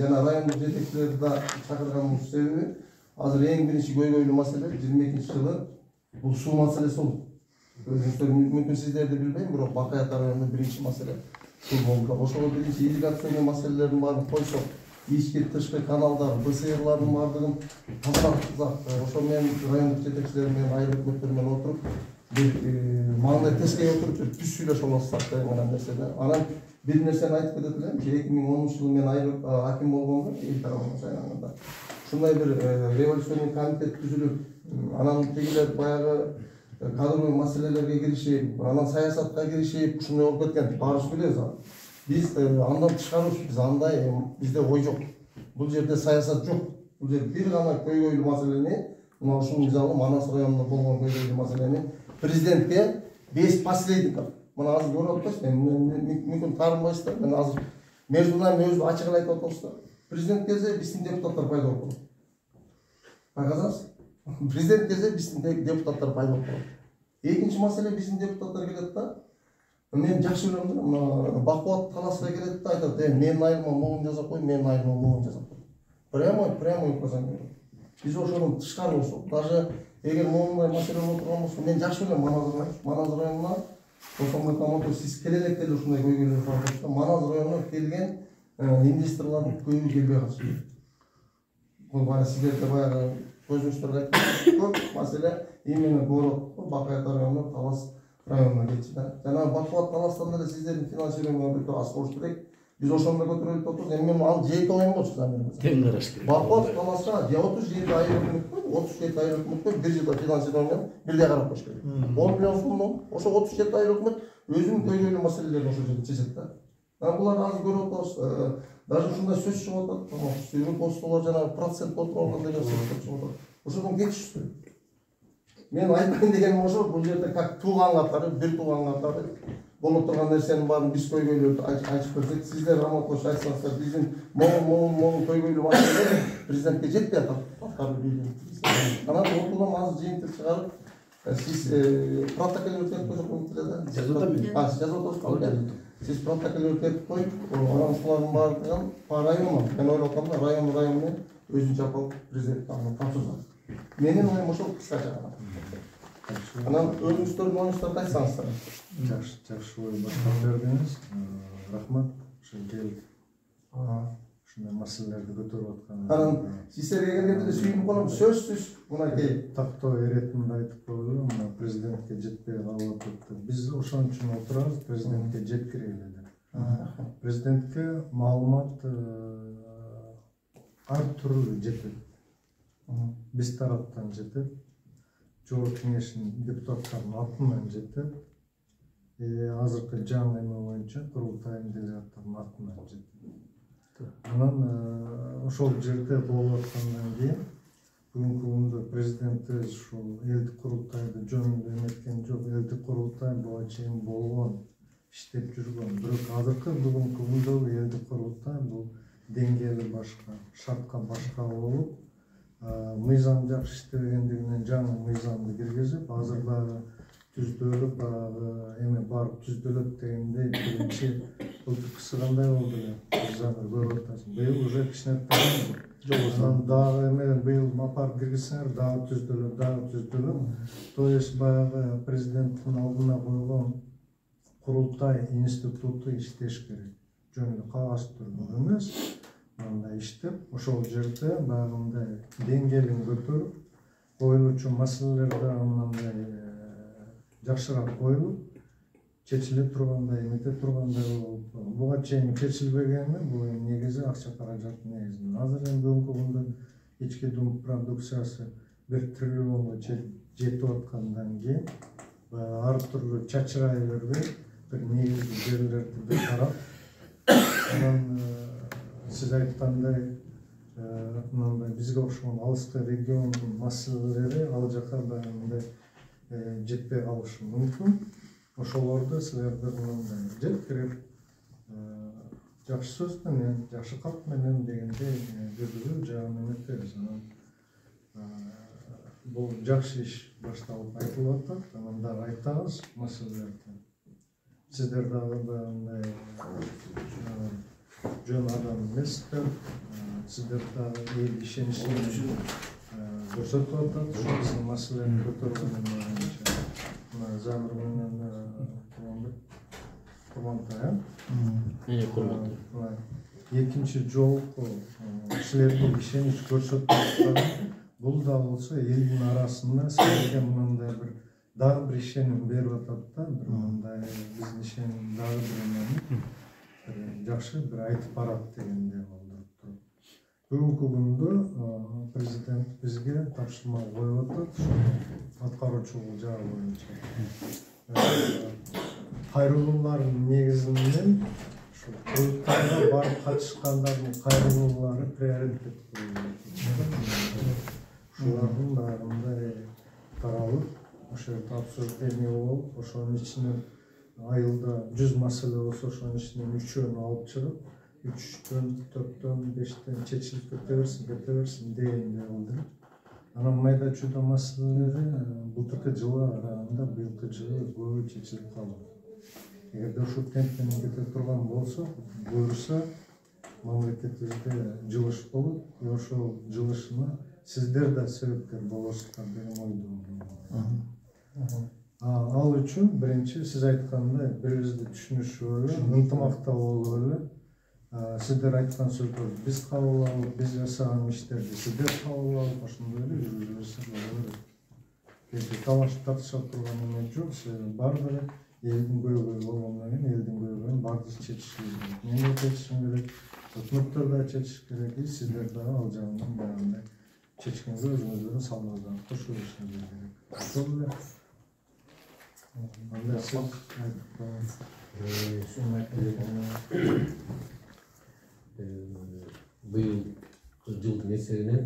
жана райондук жетекчилерди да чакырганыбыздын себеби азыр эң биринчи көйгөйлүү маселе 22 жылы бул суу маселеси болду. Өзүңүздөр мүмкүн сиздерди билбейм, бирок Бакай Ата районунда биринчи маселе суу болду. Ошого биринчи ирригационный маселелердин баарын койсок, ички тышкы каналдар, БСРлардын баардыгын тазалатсак, ошо менен райондук жетекчилер менен айыл өкмөттөр менен отуруп бир маанай тескей отуруп бир түз сүйлөшүп алсак деген нерседе. Анан бир нерсени айтып кетет элем. 2010 жылы мен айыл аким болгондо, эл тарабынан шайланганда ушундай бир революционный комитет түзүлүп, анан тегилер баягы кадровый маселелерге киришип, анан саясатка киришип, ушундай болуп кеткен. Баарыбыз билебиз. Биз андан тышкарыбыз, биз андай бизде ой жок. Бул жерде саясат жок. Бул жерде бир гана көйгөйлүү маселени, мына ушул мисалы Манас районунда болгон көйгөйлүү маселени президентке 5 последников. Мына азыр көрүп атпайсызбы? Мүмкүн таарынбайсыздар. Мен азыр между нами өзү ачык айтып атабыздар. Президент келсе биздин депутаттар пайда болуп калат. Байкасаңыз, президент келсе биздин депутаттар пайда болуп калат. Экинчи маселе, биздин депутаттар келет да. Мен жакшы билем да, мына Бакубат таласка келет да, айтат, менин айылыма могун жасап кой, менин айылыма могун жасап кой. Прямой указание берет. Биз ошодон тышкары болсок, даже эгер моундай маселе болуп турган болсо, мен жакшы билем Манас районуна, Ошондой команда сиз келе электе ушундай көйгөйлөр бар. Манас районуна келген инвесторлордун көбү келбей калышты. Бул баары сиздерде баягы көзүңүздөргө айткан көп маселе именно город Бакай Ата районуна, Талас районуна кетти да. Жана Бакубат Таластан деле сиздердин финансирование өтө аз болуш керек. Биз ошондо көтөрүлүп отурбуз. Эми мен ал жеке оюн болчу замирбиз. Тең караш керек. Бакубат Таласка 37 айыл өкмөткө, 37 айыл өкмөткө 1 жылда финансирование бирдей карап коюш керек. 10 миллион сомдон ошо 37 айыл өкмөт өзүнүн көйгөйлүү маселелерин ошол жерде чечет да. Булар азыр көрүп атабыз. Даже ушундай сөз чыгып атат. Руководстволор жана процент отурган деген сөз чыгып атат. Ошодон кетишти. Мен айтайын дегеним ошо, бул жерде как тууган катары, бир тууган катары болуп турган нерсенин баарын биз көйгөйлөрдү айтып берсек, сиздер Раматович айтсаңыздар, биздин могун көйгөйлүү маселе президентке жетпей атат. Анан ортодон азыр жыйынтык чыгарып, сиз протокол өткөрүп койсок да. Жазып атабыз. Сиз протокол өткөрүп коюп, анан ушулардын баардыгын по району, мен ойлоп атам да, район менен өзүнчө алып президентке тапшырсак. Менин оюм ошол кыскача гана. Анан өзүңүздөрдүн оюңуздарды айтсаңыздар. Жакшы ой баштап бердиңиз. Рахмат. Ошо келип ушундай маселелерди көтөрүп аткан. Анан сиздерге келгенде эле сүйүнүп калам. Сөзсүз мынакей тактоо эретинде айтып койду, мына президентке жетпей калып атат. Биз ошон үчүн отурабыз, президентке жеткирели деп. Президентке маалымат ар түрүлүү жетет. Биз тараптан жетет. Жогорку кеңештин депутаттарынын атынан жетет. Азыркы жаңы эме боюнча курултайдын делегаттарынын атынан жетет. Анан ошол жерде болуп аткандан кийин бүгүнкү күндө президентибиз ушул элдик курултайды жөнүндө эметкен жок. Элдик курултай буга чейин болгон, иштеп жүргөн. Бирок азыркы бүгүнкү күндө элдик курултай бул деңгээли башка, шартка башка болуп, мыйзам жакшы иштебегендигинен жаңы мыйзамды киргизип, азыр дагы түздөлүп, эме барып түздөлөт дегендей биринчи былтыркысы кандай болду эле, замир көрүп атасың. Быйыл уже кичинекей жок, дагы эме быйыл апарып киргизсеңер дагы түздөлөт. То есть баягы президенттин алдына койгон курултай институту иштеш керек. Жөнүндө кагаз түрүндө эмес, мындай иштеп, ошол жерде баягындай деңгээлин көтөрүп, коюлуучу маселелерди мындай жакшыраак коюлуп, чечиле тургандай, эмете тургандай болуп. Буга чейин чечилбегени бул негизи акча каражат негизинен. Азыр эми бүгүнкү күндө ички дум продукциясы 1 триллионго жетип аткандан кийин ар түрдүү чачырай бербей, бир негизги жерлерди бир карап, анан сиз айткандай мындай бизге окшогон алыскы региондун маселелери ал жака мындай жетпей калышы мүмкүн. Ошолорду силердер мындай жеткирип, жакшы сөз менен, жакшы калп менен дегендей жүргүзүү жагын эметебиз. Бул жакшы иш башталып айтылып атат, анан дагы айтабыз маселелерди. Сиздер дагы мындай жөн адам эмеспир. Сиздер дагы эл ишеничini көрсөтүп атат. Ошо биздин маселени көтөргөн боюнча. Мына Замир менен Курмантай. Экинчи жолку силерге ишенич көрсөтүп аткан бул да болсо элдин арасында силерге мындай бир дагы бир ишеним берип атат да, бир мындай биздин ишеним дагы бир эмени жакшы бир айтып барат дегендей болдуруп туруп. Бүгүнкү күндө президент бизге тапшырма коюп атат, аткаруучу жагы боюнча. Кайрылуулардын негизинен курултайга барып катышкандардын кайрылуулары приоритет коюлат. Ушулардын баарында таралып, ошо тапшырып эме болуп, ошонун ичинен айылда 100 маселе болсо, ошонун ичинен 3-өн алып чыгып, 3-төн, 4-төн, 5-тен чечилип кете берсин дегендей болду. Анан майда чүйдө маселелери былтыркы жылга караганда быйылкы жылы көбү чечилип калды. Эгерде ушул темп менен кете турган болсо, буюрса мамлекетибизде жылыш болуп, ошол жылышына сиздер да себепкер болосуздар деген ойдомун. Ал үчүн биринчи сиз айткандай бири-бирибизди түшүнүшүп эле, ынтымактуу болуп эле, сиздер айткан сөздөрдү биз кабыл алып, биз жасаган иштерди сиздер кабыл алып, ошондой эле жүргүзүп берсе болот элек. Эки талашып тартышып турган эме жок, баардыгы элдин көйгөйү болгондон кийин элдин көйгөйүн баардыгы чечиш керек. Мен да чечишим керек, өкмөттөр да чечиш керек, сиздер дагы ал жагынан баягындай чечкенге өзүңүздөрдүн салымыңызды кошуп беришиңиз керек. Ошол эле. Анда сиз быйыл жылдын эсебинен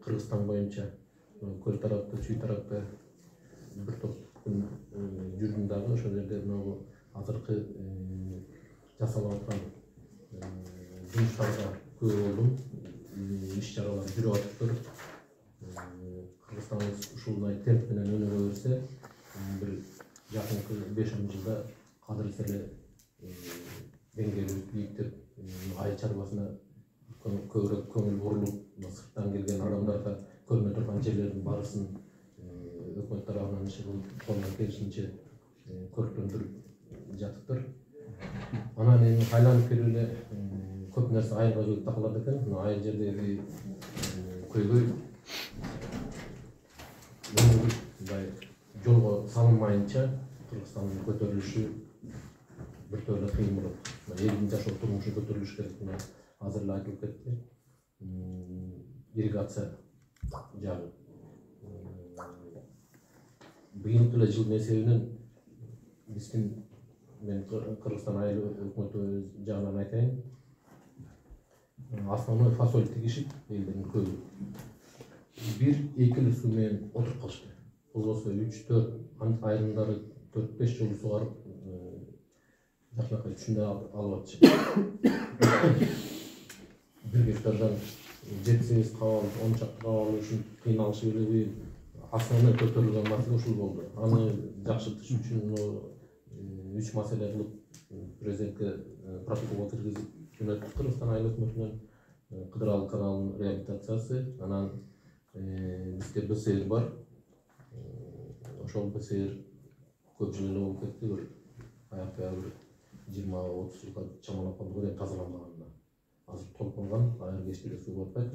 Кыргызстан боюнча көл тарапта, чүй тарапта бир топ күн жүрдүм дагы. Ошол жерде могу азыркы жасалып аткан жумуштарга күбө болдум. Иш чаралар жүрүп атыптыр. Кыргызстаныбыз ушундай темп менен өнүгө берсе, бир жакынкы 5-10 жылда кадырсы эле деңгээлибиз бийиктеп, айыл чарбасына көбүрөөк көңүл бурулуп, сырттан келген адамдарга көрүнө турган жерлердин баарысын өкмөт тарабынан колдон келишинче көрктөндүрүп жатыптыр. Анан эми айланып келип эле көп нерсе айылга келип такалат экен. Айыл жердеги көйгөй мындай жолго салынмайынча Кыргызстандын көтөрүлүшү бир тойло кыйын болот. Элдин жашоо турмушу көтөрүлүш керек. Азыр эле айтылып кетти. Ирригация жагы. Быйылкы эле жылдын эсебинен мен Кыргызстан айыл өкмөтү жагынан айтайын. Основной фасоль тигишип элдин көбү 1-2 суу менен отуруп калышты. Бул болсо 3-4, айрымдары 4-5 жолу сугарып жакшынакай түшүндө алып атышат. Бир гектардан 7-8 кабал, 10 чакты кабал үчүн кыйналышып элеби, основной көтөрүлгөн маселе ушул болду. Аны жакшыртыш үчүн 3 маселе кылып президентке протоколго киргизип жөнөттүк. Кыргызстан айыл өкмөтүнөн Кыдыралы каналынын реабилитациясы, анан бизде БСР бар. Ошол БСР көп жыл эле болуп кетти, бир аякта бир 20-30 жылга чамалап калды го тазаланбаганына. Азыр толкунган, айыр кечте эле суу батпайт,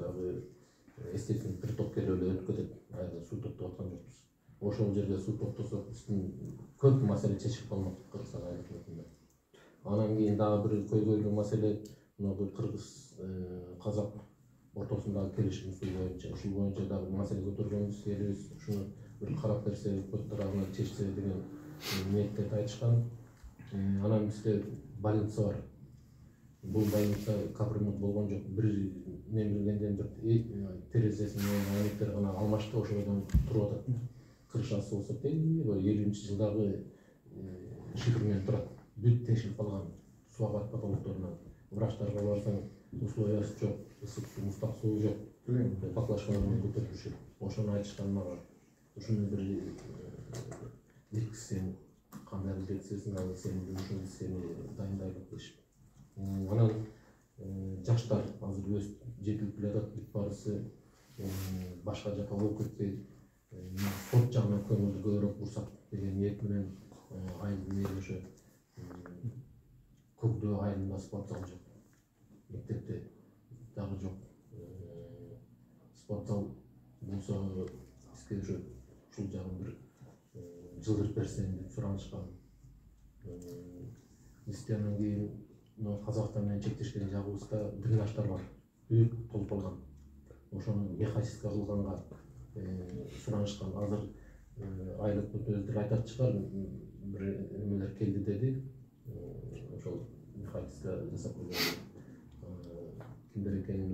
естественно приток келип эле өтүп кетет. Айырда суу токтоп аткан жокпуз. Ошол жерде суу токтосо биздин көп маселе чечилип калмак Кыргызстан айыл өкмөтүндө. Анан кийин дагы бир көйгөйлүү маселе кыргыз казак ортосундагы келишим суу боюнча. Ушул боюнча дагы маселе көтөргөнбүз, элибиз ушуну бир карап берсе, өкмөт тарабынан чечсе деген ниеттерди айтышкан. Анан бизде больница бар. Бул больница капремонт болгон жок. Бир мен билгенден бир терезеси менен айнектер гана алмашты, ошодон туруп атат. Крышасы болсо тең 50-жылдагы шифр менен турат. Бүт тешилип калган. Суу апат потолокторунан. Врачтарга барсаң, условиясы жок, ысык суу, муздак суу жок. Баклашкалар менен көтөрүлүшөт. Ошону айтышкан мага. Ушуну бир жеткизсең, кандай жеткизесиң, ал сени ушул сени дайындайлык дейишип. Анан жаштар азыр өсүп жетилип келатат, бүт барысы башка жака болуп кетпей спорт жагына көңүлдү көбүрөөк бурсак деген ниет менен айылдын эли ошо Көкдөө айылында спорт зал жок, мектепте дагы жок. Спорт зал болсо бизге ошо ушул жагын бир жылдырып берсең деп суранышкан. Бизде анан кийин Казакстан менен чектешкен жагыбызда дренаждар бар, үйүк толуп калган. Ошону механическа кылганга суранышкан. Азыр айылдык өздөрү айтат чыгар, бир эмелер келди деди. Ошол механическа жасап койгон. Кимдер экенин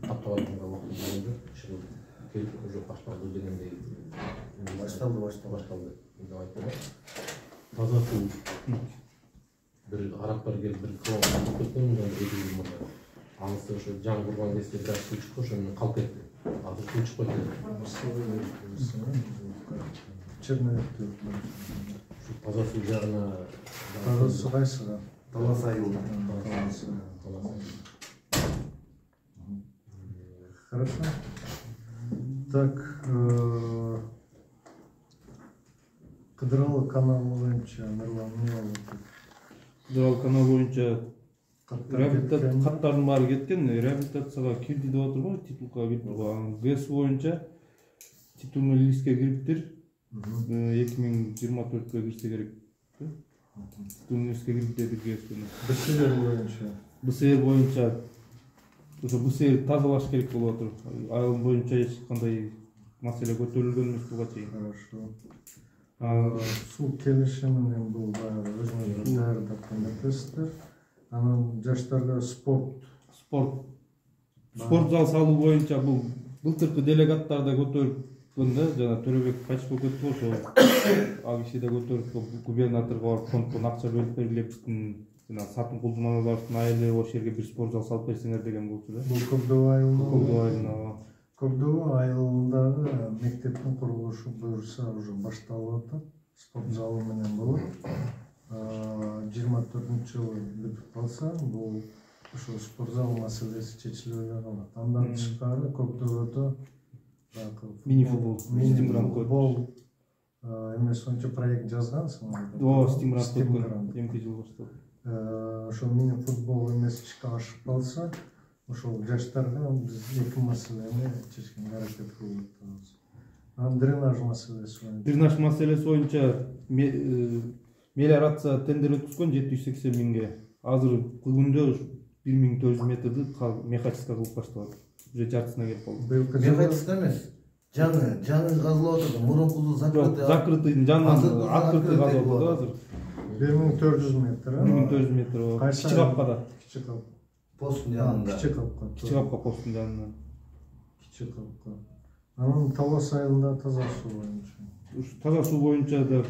тапкан убакыт келди. Ушул келип уже башталды дегендей. Башталды деп айтты. Таза суу бир арабтар келип бир кылып кеткен мындай анысы ошо жаңы курган кезде бир суу чыкты, ошону калып кетти. Азыр суу чыкпайт эле. Черновиктер. Таза суу жагына Таза суу кайсыга? Талас айылда. Хорошо. Так, Кыдыралы каналы боюнча Нурлан эмне болот? Кыдыралы канал боюнча реабилитация каттардын баары кеткен, реабилитацияга кирди деп атыр титулга кирип турган. ГЭС боюнча титулный листке кириптир. 2024 кирсе керек. Титулный листке кирип деди ГЭС. БСР боюнча ошо БСР тазалаш керек болуп атыр. Айыл боюнча эч кандай маселе көтөрүлгөн эмес буга чейин. Хорошо. Суу келишиминен бул баягы өзүңүз даярдап кетесиздер. Анан жаштарга спорт зал салуу боюнча бул былтыркы делегаттарда көтөрүлгөн да, жана Төрөбек кайтып болуп кетти, ошо ал киши да көтөрүп губернаторго барып фонддон акча бөлүп бергилеп, жана Сатын Кулдумановдун айылы ошол жерге бир спорт зал салып берсеңер деген болчу да. Бул Көкдөө айылында. Көкдөө айылында. Көкдөө айылындагы мектептин курулушу буюрса уже башталып атат. Спорт залы менен болот. 24-жылы бүтүп калса, бул ошо спорт зал маселеси чечилип калат. Андан тышкары Көкдөдө мини-футбол, стимгрант эмес сончо проект жазгансың. Стимгрант өткөн, эмки жыл баштап. Ошо мини-футбол эмес ишке ашып калса, ошол жаштарга биз эки маселени чечкенге аракет кылып атабыз. Дренаж маселеси боюнча мелиорация тендер өткөзгөн 780 миңге. Азыр күндө 1400 метрди механическа кылып башталат. Уже жартысына келип калды. Механическа эмес. Жаңы казылып атат. Мурункусу закрытый жаңы открытый казылып атат азыр. 1400 метр. 1400 метр. Кичи капкада. Кичи капка. Постун жанында. Кичи капка постун жанында. Кичи капка. Анан Талас айылында таза суу боюнча. Таза суу боюнча да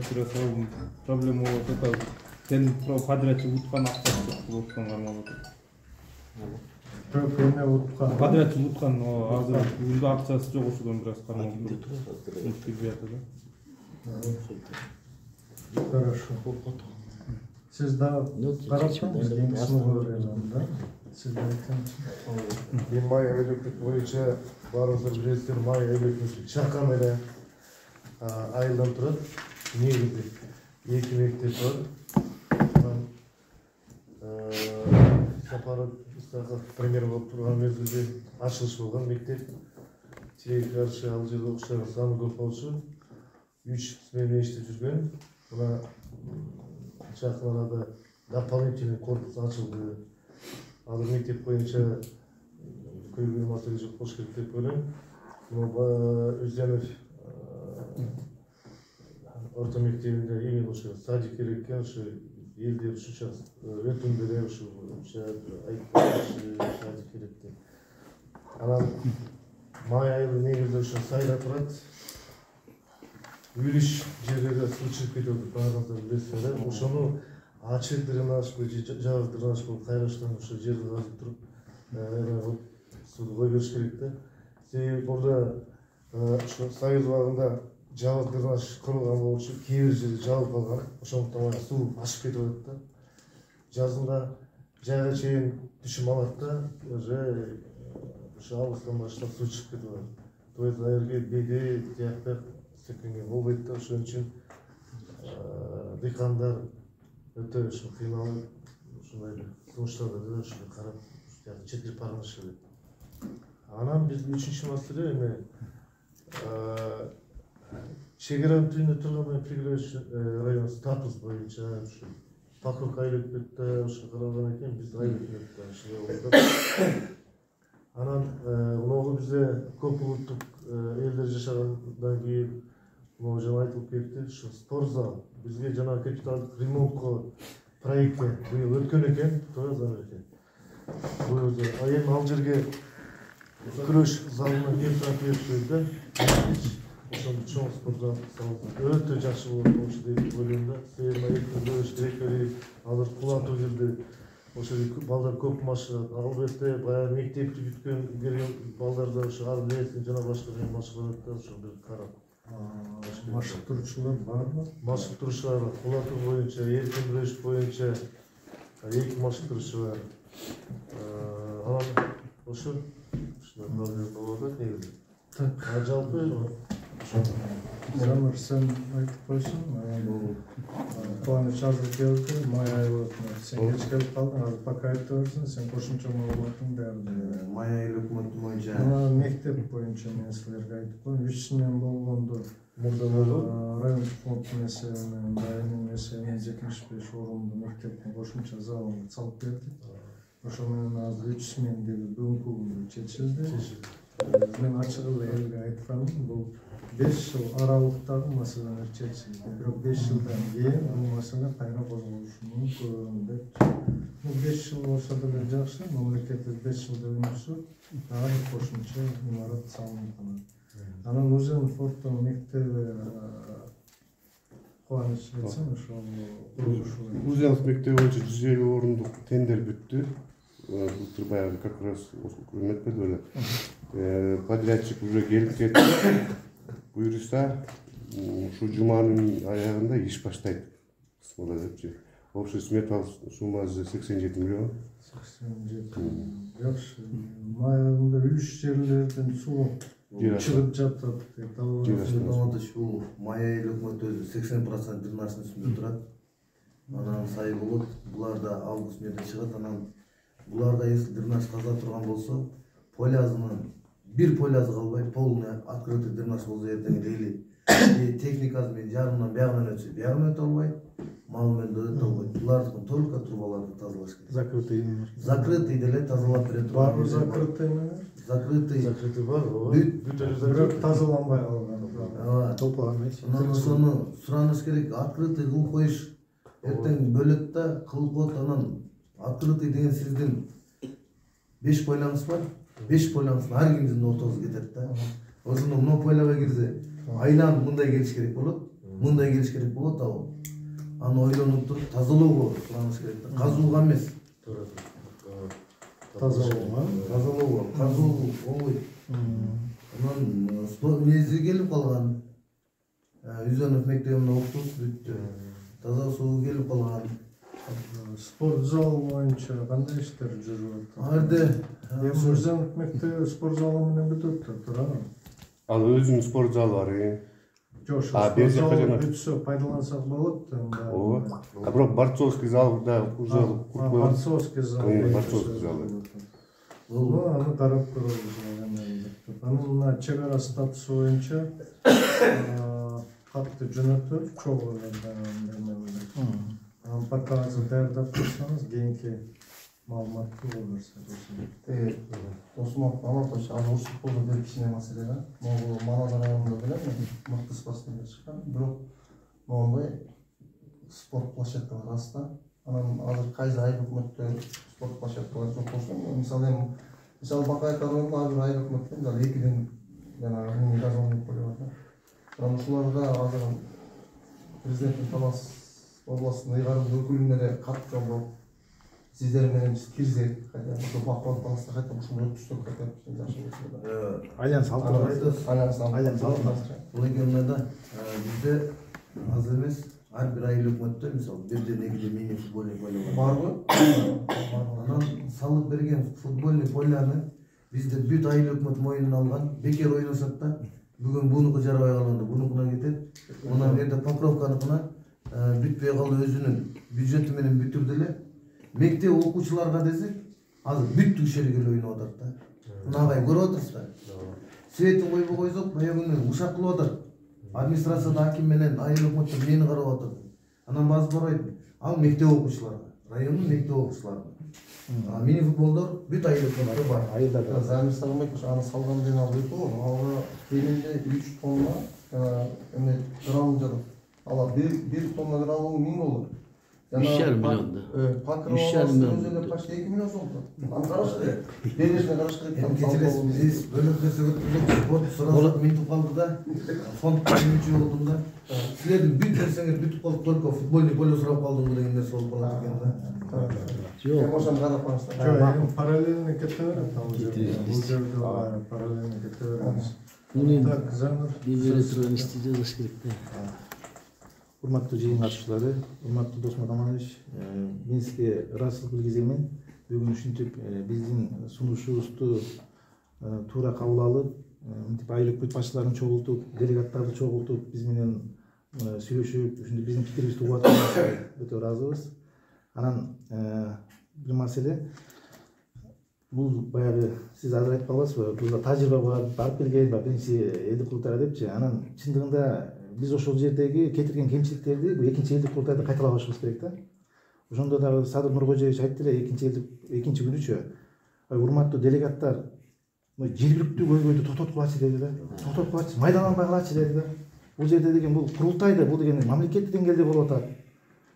проблема болуп атат. Тен подрядчик уткан акчасы уткан кармалып атат. Көп эме уткан. Подрядчик уткан, азыр бүгүндө акчасы жок, ошодон бир аз кармалып турат. Хорошо. Siz daha karatmadınız gençsini görüyorsunuz da. Siz de Мен май электрик боюнча баарыңыздар билесиздер, май электрик чакан эле айылдан турат. Негизи 2 мектеп бар. Сапары премьер болуп турган мезгилде ачылыш болгон мектеп. Тилекке каршы ал жерде окуучулар саны көп болчу. 3 смена иштеп жүргөн. Мына жақын арада дополнительный корпус ачылды. Азыр мектеп боюнча көйгөй маселе жок болуш керек деп ойлойм. Өзденов орто мектебинде именно ошо садик керек экен, ошо элде ушунча өтүндө эле ушу садик керек деп. Анан май айылы негизи ошо сайда турат. Үлүш жерлерге суу чыгып кетип атат, баарыңыздар билесиздер да. Ошону ачык дренаж, жабык дренаж болуп кайраштан ошо жерди казып туруп сууну кое бериш керек да. Себеби бурда ошо Союз убагында жабык дренаж курулган болчу, кээ бир жери жабылып калган. Ошондуктан суу ашып кетип атат да. Жазында жайга чейин түшүм алат да уже ошо августтан баштап суу чыгып кетип атат. Тоет айырга беди тиякта секенге болбойт да, ошон үчүн дыйкандар өтө ушул кыйналып ушундай сунуштарды да ушуга карап четирип барышыбы. Анан биздин үчүнчү маселе эме чегиранын түбүндө турган приграничный район статус боюнча ушу Покров айлыкбекте ошо каралган экен, биз айлыкбекте ушундай болуп. Анан могу бизде көп улуттук элдер жашагандан кийин могу жана айтылып кетти, ушу спортзал бизге жана капиталдык ремонтко проектке быйыл өткөн экен, тоозан экен. Бул эми ал жерге күрөш залына келип беришти. Ошондо чоң спортзал салып өтө жакшы болчу деп ойлойм да. Себеби эки керек азыр кулатуу кирди. Ошо балдар көп машыгат. Албетте баягы мектепти бүткөн келген балдар да ошо армиясын жана башка машыгат да, ошо бир карап. Машыктыруучулар барбы? Машыктыруучулар бар. Кулатуу боюнча, эркин күрөш боюнча 2 машыктыруучу бар. Анан ошо ушундай болуп атат негизи. Жалпы Замыр sen айтып койсуң, Кубаныч азыр келди, май айы сен кеч келип калдың, азыр пока айтып берсиң, сен кошумча маалыматтың баарын. Май айыл өкмөтү боюнча Мектеп боюнча мен силерге айтып коеюн, 3 смен болгондо район фондунун эсебинен, дайынын эсебинен 75 орунду мектептин кошумча залын салып бердик. Ошо менен азыр 3 смендеги бүгүнкү күндө чечилди. Мен ачык эле элге айтканым, бул 5 жыл аралыктагы маселелер чечилди. Бирок 5 жылдан кийин бул маселе кайра козголушу мүмкүн деп. 5 жыл болсо деле жакшы, мамлекетте 5 жылда өнүксө, дагы кошумча имарат салынып калат. Анан Узен форттун мектеби Кубаныч айтсаң, ошол курулушу. Узен мектеби боюнча 150 орундук тендер бүттү. Былтыр баягы как раз өтпөдү эле. Подрядчик уже келип кетти. Буюрса, ушу жуманын аягында иш баштайт. Смола депчи. Общий сметалык суммасы 87 миллион. 87. Жакшы. Май айында үлүш жерлерден суу чыгып жатат деп Ошондо ушул май айыл өкмөтү өзү 80% дренаждын үстүндө турат. Анан сай болот, булар да август менен чыгат. Анан буларда если дренаж таза турган болсо, полязынын бир полязы калбай, полный открытый дренаж болсо эртең эле техникасы менен жарымынан биягынан өтсө, биягынан өтө албайт, мал менен да өтө албайт. Булардыкын только трубаларды тазалаш керек. закрытый. Закрытый деле тазалап бере турган. Барбы закрытый менен? Закрытый бар, ооба. Бирок тазаланбай калган. Толпаган эмес. Анан ошону сураныш керек, открытый кылып коюш. Эртең бөлөт да кылып коет, анан открытый деген сиздин 5 пойлаңыз бар. 5 пойлаңыз ар кимдин ортосу кетет да. Ошондо мына пойлага кирсе, айланып мындай келиш керек болот. Мындай келиш керек болот ал. Аны ойлонуп туруп тазалоого сураныш керек да. Казууга эмес. Тазалоого. Казуу болбойт. Анан спорт мези келип калган. Үзөнөв мектебинде окутуп бүттү. Таза суу келип калган. Спорт зал боюнча кандай иштер жүрүп атат? Арды Өзөнөв мектеби спорт залы менен бүтөт да турабы? Ал өзүнүн спорт залы бар. Жок, бир жака жана бүтсө пайдалансак болот да. ооба. Бирок борцовский зал да уже куруп койгон. Борцовский зал. Борцовский зал. Аны карап көрөбүз. Анын мына чек ара статусу боюнча катты жөнөтүп, чогуу пока азыр даярдап турсаңыз, кийинки маалыматты берсек. Осмон Палатович азыр урушуп болду деп кичине маселе да. Могу Малазар районунда билем, мыкты спортсмендер чыккан. Бирок моундай спорт площадкалары аз да. Анан азыр кайсы айыл өкмөттөр спорт площадкалары жок болсо, мисалы Бакаев районунда азыр айыл өкмөттөн дагы 2ден жана газон коюп атат. Анан ушуларда азыр президенттин Талас областын ыйгарымдуу өкүлүнө кат жолдоп, сиздер менен биз кирсек, кайда ошо бакылап калса кайта ушуну өткүзсөк кайта жакшы болот. Айланыс алып. Айланыс алып. Бул экенде да бизде аз эмес ар бир айыл өкмөттө мисалы 1/2 мини футбольный поле бар. Барбы? Анан салып берген футбольный поляны бизде бүт айыл өкмөт мойнуна алган. Бекер ойносот да бүгүн бунуку жарабай калганда бунукуна кетет. Мына жерде Покровканыкына бүтпөй калды, өзүнүн бюджети менен бүтүрдү эле. Мектеп окуучуларга десек, азыр бүт түшөрү келип ойноп атат да. Мынагай көрүп атырсыздар. Светин койбой койсок, баягы күнү ушак кылып атат. Администрацияда аким менен айыл өкмөттөр мени карап атат. Анан баасы барбайт. Ал мектеп окуучуларга, райондун мектеп окуучуларга. Мини футболдор бүт айыл өкмөттөр бар. Айылда Замир Сагынбекович аны салганден алып го. Ага кеминде 3 тонна эме грамм жатат. Ала 1 тонна грамм 1000 доллар. 3,5 миллион да. Покров 3,5 миллион. өзүнө почти 2 миллион сомдо. Аны караш керек. Берешине караш керек. Биз бөлөккө сөгөтүлүп спорт сурасат минтип калды да. Фонд мүчө болдум да. Силердин бүт нерсеңер бүтүп калды, только футбольный поле сурап калдым деген нерсе болуп калат экен да. Жок. Ошону карап коюңуздар. Жок, параллельно кете берет ал жерде. Бул жерде параллельно кете берет. Муну Так, Замир. бизге турган ишти жазыш керек да. Урматтуу жыйын катышуучулары, урматтуу Досмат Аманович, мен сизге ыраазычылык билгизейин. Бүгүн ушинтип биздин сунушубузду туура кабыл алып, мынтип айыл өкмөт башчыларын чогултуп, делегаттарды чогултуп, биз менен сүйлөшүп, ушинтип биздин пикирибизди угуп атканыңызга өтө ыраазыбыз. Анан бир маселе, бул баягы сиз азыр айтып калбайсызбы, бул тажрыйба барып келген, биринчи элдик курултайга депчи. Анан чындыгында биз ошол жердеги кетирген кемчиликтерди бул экинчи элдик курултайда кайталабашыбыз керек да. Ошондо дагы Садыр Нуркожоевич айтты эле экинчи күнүчө. Урматтуу делегаттар, жергиликтүү көйгөйдү токтоткулачы деди да. Токтоткулачы, майдаланбагылачы деди да. Бул жерде деген бул курултайда, бул деген мамлекеттик деңгээлде болуп атат.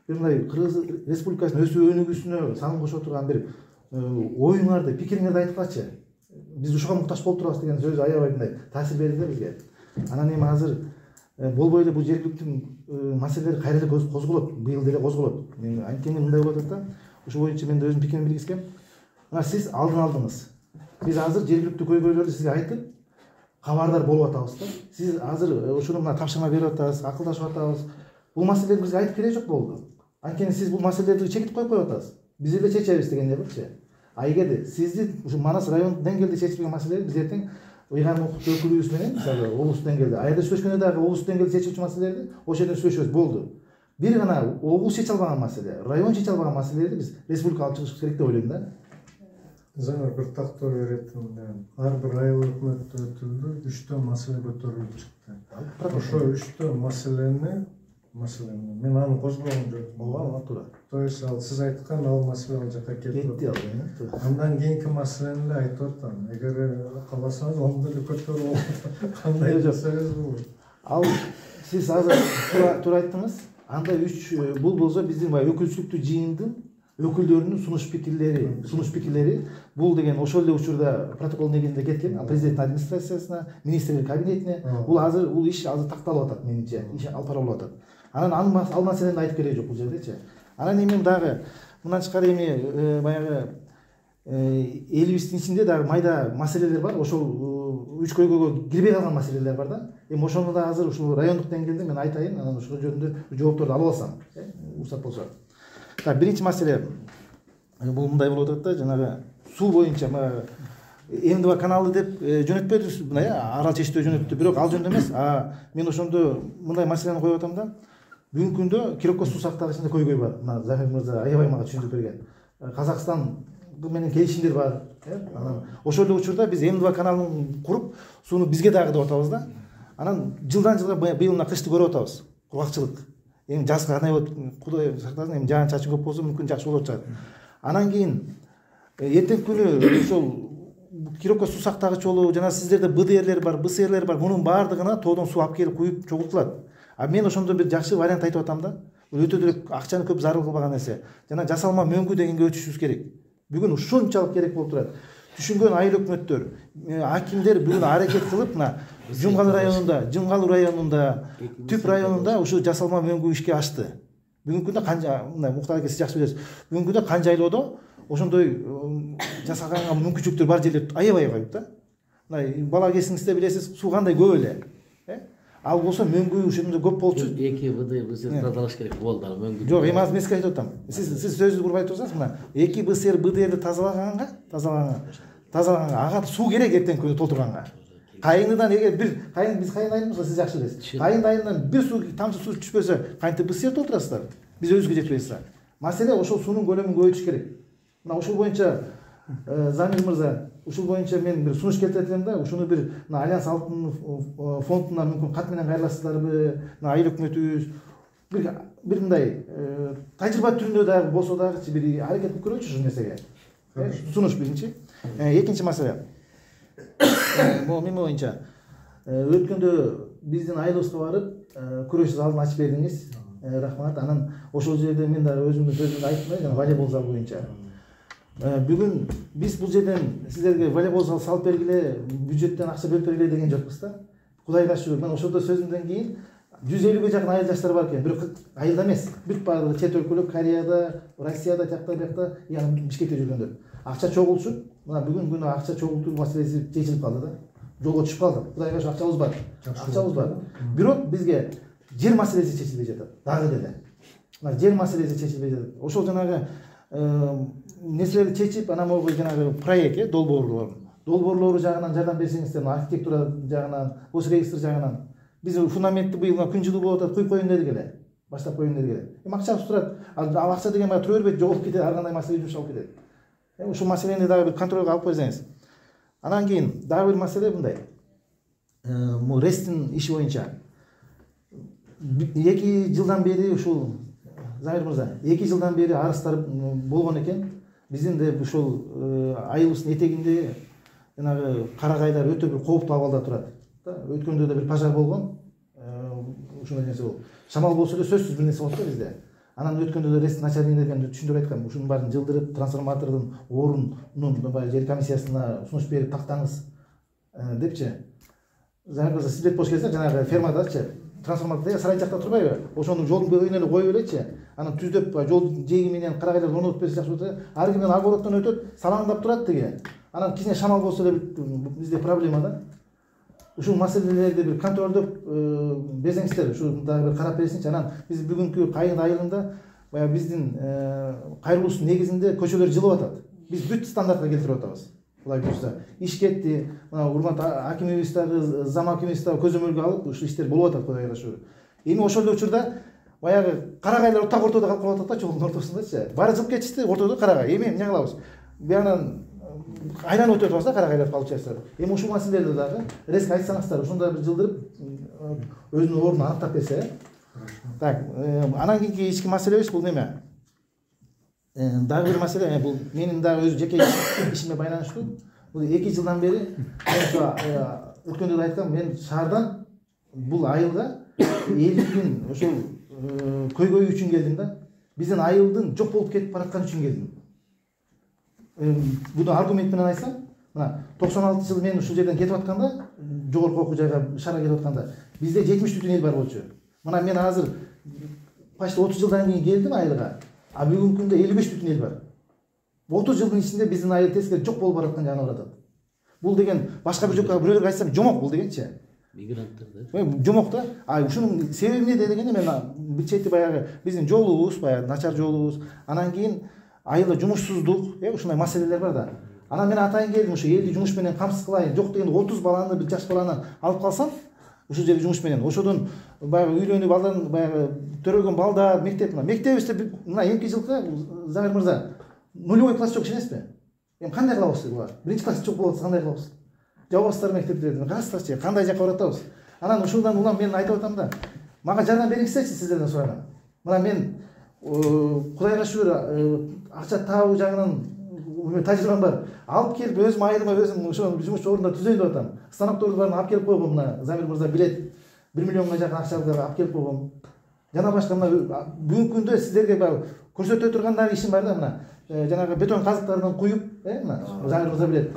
Бир мындай Кыргыз Республикасынын өсүү өнүгүүсүнө салым кошо турган бир оюңарды, пикириңерди айткылачы. Биз ушуга муктаж болуп турабыз деген сөз аябай мындай таасир берди да бизге. Анан эми азыр болбой эле бул жергиликтүү маселелер кайра эле козголот, быйыл деле козголот. Мен анткени мындай болуп атат да. Ошол боюнча мен да өзүмдүн пикиримди билгизгем. Мына сиз алдын алдыңыз. Биз азыр жергиликтүү көйгөйлөрдү сизге айтып, кабардар болуп атабыз да. Сиз азыр ушуну мына тапшырма берип атасыз, акылдашып атабыз. Бул маселелерди бизге айтып кереги жок болду. Анткени сиз бул маселелерди чекитип коюп атасыз. Биз эле чечебиз дегендей кылчы. А эгерде сиздин ушу Манас райондук деңгээлде чечилген маселелер биз эртең ыйгарым укуктуу өкүлүбүз менен, мисалы облустук деңгээлде, аерде сүйлөшкөндө дагы облустук деңгээлде чечилчү маселелерди ошол жерден сүйлөшөбүз болду. Бир гана облус чече албаган маселе, район чече албаган маселелерди биз республика алып чыгышыбыз керек деп ойлойм да. Замир бир тактоо беретин. Ар бир айыл өкмөттө өтүлдү, 3 маселе көтөрүлүп чыкты. Ошо 3 маселени мен аны козгогон жок. Ооба, туура. То есть ал сиз айткан ал маселе ал жака кетти ал. Андан кийинки маселени эле айтып атам. Эгер кааласаңыз аны деле көтөрүп кандай жасайбыз бул? Ал сиз азыр туура айттыңыз. Анда 3 бул болсо биздин баягы өкүлчүлүктүү жыйындын өкүлдөрүнүн сунуш пикирлери бул деген ошол эле учурда протокол негизинде кеткен. Президенттин администрациясына, министрлер кабинетине бул азыр бул иш азыр такталып атат менимче. Иш алып барылып атат. Анан ал маселени айтып кереги жок бул жердечи. Анан эми дагы мындан тышкары эми баягы элибиздин ичинде дагы майда маселелер бар. Ошол 3 көйгөйгө кирбей калган маселелер бар да. Эми ошону да азыр ушул райондук деңгээлде мен айтайын, анан ошол жөнүндө жоопторду алып алсам, уруксат болсо. Так, биринчи маселе бул мындай болуп атат да, жанагы суу боюнча М2 каналы деп жөнөтпөдүбүз, мындай арал чечтөө жөнөттү, бирок ал жөнүндө эмес. Мен ошондо мындай маселени коюп атам да. Бүгүнкү күндө Кирокко суу сактагычында көйгөй бар. Мына Захир мырза аябай мага түшүндүрүп берген. Казакстан менен келишимдер бар. Анан ошол эле учурда биз М2 каналын куруп, сууну бизге дагы деп атабыз да. Анан жылдан жылга быйыл мына кышты көрүп атабыз. Кургакчылык. Эми жазга кандай болот, Кудай сактасын, эми жаан чачын көп болсо мүмкүн жакшы болот чыгат. Анан кийин эртеңки күнү ошол Кирокко суу сактагыч болобу, жана сиздерде БДРлер бар, БСРлер бар, мунун баардыгына тоодон суу алып келип куюп чогултулат. Мен ошондо бир жакшы вариант айтып атам да. Бул өтө деле акчаны көп зарыл кылбаган нерсе. Жана жасалма мөңгү дегенге өтүшүбүз керек. Бүгүн ушунчалык керек болуп турат. Түшүнгөн айыл өкмөттөр, акимдер бүгүн аракет кылып, мына Жумгал районунда, Түп районунда ушу жасалма мөңгү ишке ашты. Бүгүнкү күндө канча, мына Муктар аке сиз жакшы билесиз. Бүгүнкү күндө канча айлоодо ошондой жасаганга мүмкүнчүлүктөр бар жерлер аябай көп да. Мына бала кезиңизде билесиз, суу кандай көп эле. Ал болсо мөңгү ушундай көп болчу. Эки БД тазалаш керек болду ал мөңгү. Жок, эми азыр мен сизге айтып атам. Сиз сөзүңүздү куруп айтып атасыз мына. 2 БДРди тазалаганга ага суу керек эртең күнү толтурганга. Кайыныдан эгер бир кайын биз кайын айылыбызга сиз жакшы билесиз. Кайын айылынан бир суу тамчы суу түшпөсө, кантип БДР толтурасыздар? Биз өзүбүзгө жетпейбиз. Маселе ошол суунун көлөмүн көбөйтүш керек. Мына ушул боюнча Замир мырза, ушул боюнча мен бир сунуш келтирем да, ушуну бир Альянс Алтын фондуна мүмкүн кат менен кайрыласыздарбы, айыл өкмөтүбүз бир мындай тажрыйба түрүндө дагы болсо дагы бир аракет кылып көрөйүнчү ушул нерсеге. Сунуш биринчи. Экинчи маселе. Могу мен боюнча өткөндө биздин айылыбызга барып күрөш залын ачып бердиңиз. Рахмат. Анан ошол жерде мен дагы өзүмдүн сөзүмдү айттым, жана волейбол зал боюнча. Бүгүн биз бул жерден сиздерге волейбол зал салып бергиле, бюджеттен акча бөлүп бергиле деген жокпуз да. Кудайга шүгүр, мен ошолдо сөзүмдөн кийин 150ге жакын айыл жаштар бар экен. Бирок айылда эмес, бүт баардыгы чет өлкөлөр, Кореяда, Россияда, жакта бuyakта, яны Бишкекте жүргөндөр. Акча чогулчу. Мына бүгүн күнү акча чогултуу маселеси чечилип калды да. Жолго түшүп калдык. Кудайга шүгүр акчабыз бар. Акчабыз бар. Бирок бизге жер маселеси чечилбей жатат. Дагы деле. Мына жер маселеси чечилбей жатат. Ошол жанагы нерселерди чечип, анан могу жанагы проект, долбоорлору жагынан жардам берсеңиздер, архитектура жагынан, госрегистр жагынан. Биз фундаментти быйыл күн жылуу болуп атат, куюп коеюн дедик эле. Баштап коеюн дедик эле. Эми акчабыз турат. Ал акча деген тура бербейт, жоголуп кетет, ар кандай маселе жумшалып кетет. Ушул маселени дагы бир контролго алып койсоңуз. Анан кийин дагы бир маселе мындай. Ресттин иши боюнча 2 жылдан бери ушул Замир мырза, 2 жылдан бери арыздар болгон экен. Биздин де ушул айылыбыздын этегинде жанагы карагайлар өтө бир кооптуу абалда турат. Өткөндө да бир пожар болгон. Ушундай нерсе болуп. Шамал болсо да сөзсүз бир нерсе болот да бизде. Анан өткөндө да рест начальник деген түшүндүрүп айткан. Ушунун баарын жылдырып, трансформатордун орунун жер комиссиясына сунуш берип тактаңыз депчи. Замир мырза, сиз болуш кезде жанагы фермадачы трансформаторда сарай жакта турбайбы? Ошону жолдун көйүнө эле коюп элечи. Анан түздөп жол жээги менен карагайларды орнотуп берсе жакшы болот. Ар кимден огороттон өтөт, салаңдап турат деге. Анан кичине шамал болсо эле бизде проблема да. Ушул маселелерди бир контролдоп берсеңиздер, ушу дагы бир карап берсеңчи. Анан биз бүгүнкү Кайын айылында баягы биздин кайрылуусунун негизинде көчөлөр жылып атат. Биз бүт стандартка келтирип атабыз. Кудай буйрса, иш кетти. Мына урмат акимибиз дагы, зам акимибиз дагы көзөмөлгө алып, ушул иштер болуп атат, Кудайга шүгүр. Эми ошол учурда баягы карагайлар так ортодо калып калып атат да, жолдун ортосундачы. Баары жылып кетишти, ортодо карагай. Эми эмне кылабыз? Буянан айланып өтүп атабыз да карагайлар получается. Эми ушул маселелерди дагы резко айтсаңыздар, ушунда бир жылдырып өзүнүн ордун аныктап берсе. Так, анан кийинки ички маселебиз бул неме? Дагы бир маселе, бул менин дагы өз жеке ишиме байланыштуу. Бул 2 жылдан бери өткөндө да айткам, мен шаардан бул айылга элдиктин ошол көйгөйү үчүн келдим да. Биздин айылдын жок болуп кетип баратканы үчүн келдим. Буну аргумент менен айтсам, мына 96 мен ушул жерден кетип атканда, жогорку окуу жайга шаарга кетип атканда, бизде 70 бүтүн эл бар болчу. Мына мен азыр почти 30 жылдан кийин келдим айылга. А бүгүнкү күндө 55 бүтүн эл бар. 30 жылдын ичинде биздин айыл тескери жок болуп бараткан жагына баратат. Бул деген башка бир жокко бирөөлөргө айтсам жомок бул дегенчи. Мигранттар да. Жомок да. А ушунун себеби эмне дегенде мен бир чети баягы биздин жолубуз, баягы начар жолубуз, анан кийин айылда жумушсуздук, ушундай маселелер бар да. Анан мен атайын келдим, ушу элди жумуш менен камсыз кылайын. Жок дегенде 30 баланы, бир жаш баланы алып калсам, ушул жерде жумуш менен, ошодон баягы үйлөнүп балдар, баягы төрөгөн балдар, мектебибизде мына эмки жылкы Замир мырза, нулевой класс жок ишенесизби? Эми кандай кылабыз булар? Биринчи класс жок болот, кандай кылабыз? Жабасыздар мектептерди, карасыздарчы, кандай жакка баратабыз? Анан ушундан улам мен айтып атам да, мага жардам бериңизчи сиздерден сураган. Мына мен Кудайга шүгүр акча табуу жагынан тажрыйбам бар. Алып келип өзүм айылыма өзүм ошол жумуш ордунда түзөйүн деп атам. Станокторду баарын алып келип койгом, мына Замир мырза билет. 1 миллионго жакын акчаларды алып келип койгом. Жана башка мына бүгүнкү күндө сиздерге көрсөтө турган дагы ишим бар да, мына жанагы бетон казыктардан куюп, мына Замир мырза билет.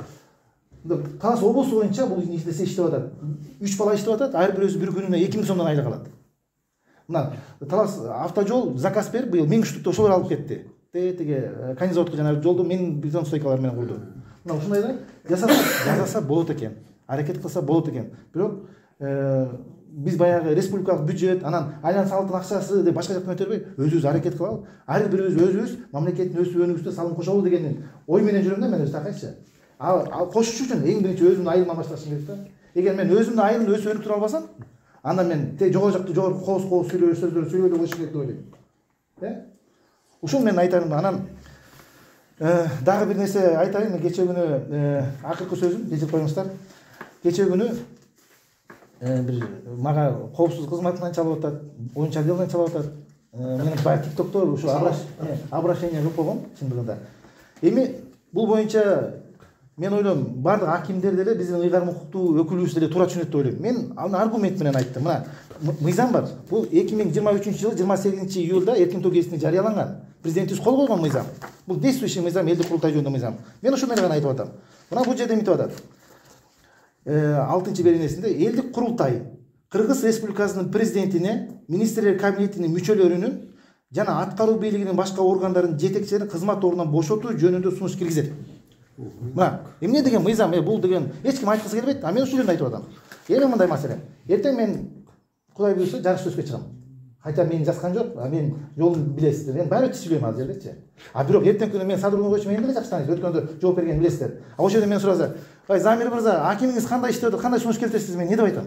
Талас облусу боюнча бул нерсе иштеп атат. 3 бала иштеп атат, ар бирөөсү бир күнүнө 2000 сомдон айлык алат. Мына Талас автожол заказ берип, быйыл 1000 штук ошолор алып кетти. Теге канизаводко жанагы жолду мен бетон стойкалар менен курдум. Мына ушундай да жасаса болот экен. Аракет кылса болот экен. Бирок биз баягы республикалык бюджет, анан айлана салыктын акчасы деп башка жактан өтөрбөй, өзүбүз аракет кылалы. Ар бирибиз өзүбүз мамлекеттин өсүп өнүгүшүнө салым кошобуз деген ой менен жүрөм да мен өзү такайчы. Ал кошуш үчүн эң биринчи өзүмдүн айылымдан башташым керек да. Эгер мен өзүмдүн айылымды өсүп өнүктүрө албасам, анда мен жогору жакты кооз сүйлөбөй сөздөр сүйлөбөй коюш керек деп ойлойм. Ушул менин айтарым. Анан дагы бир нерсе айтайын. Мен кечээ күнү акыркы сөзүм, кечирип коюңуздар. Кечээ күнү бир мага коопсуздук кызматынан чалып атат, боюнча отделден чалып атат. Менин баягы ТикТокто ушу обращение кылып койгом чындыгында. Эми бул боюнча мен ойлойм, бардык акимдер деле биздин ыйгарым укуктуу өкүлүбүз деле туура түшүнөт деп ойлойм. Мен аны аргумент менен айттым. Мына мыйзам бар. Бул 2023-жылы 28-июлда эркин кезинде жарыяланган. Президентибиз кол койгон мыйзам. Бул действующий мыйзам, элдик курултай жөнүндө мыйзам. Мен ошол менен гана айтып атам. Мына бул жерде эмитип атат. 6-беренесинде элдик курултай Кыргыз Республикасынын президентине, министрлер кабинетинин мүчөлөрүнүн жана аткаруу бийлигинин башка органдарынын жетекчилерин кызмат ордунан бошотуу жөнүндө сунуш киргизет. Мына, эмне деген мыйзам, бул деген эч ким айткысы келбейт, а мен ушул жерде айтып атам. Эми мындай маселе. Эртең мен Кудай буйрса жарыш сөзгө чыгам. Хотя мен жазган жок, мен жолун билесиздер. Мен баары түшүлөм ал жердечи. А бирок эртең күнү мен садыр койчу мен деле жакшы тааныйт. Өткөндө жооп бергенди билесиздер. А ошол жерде мен сураса, "Ай, Замир мырза, акимиңиз кандай иштеп атат, кандай сунуш келтиресиз?" Мен не деп айтам?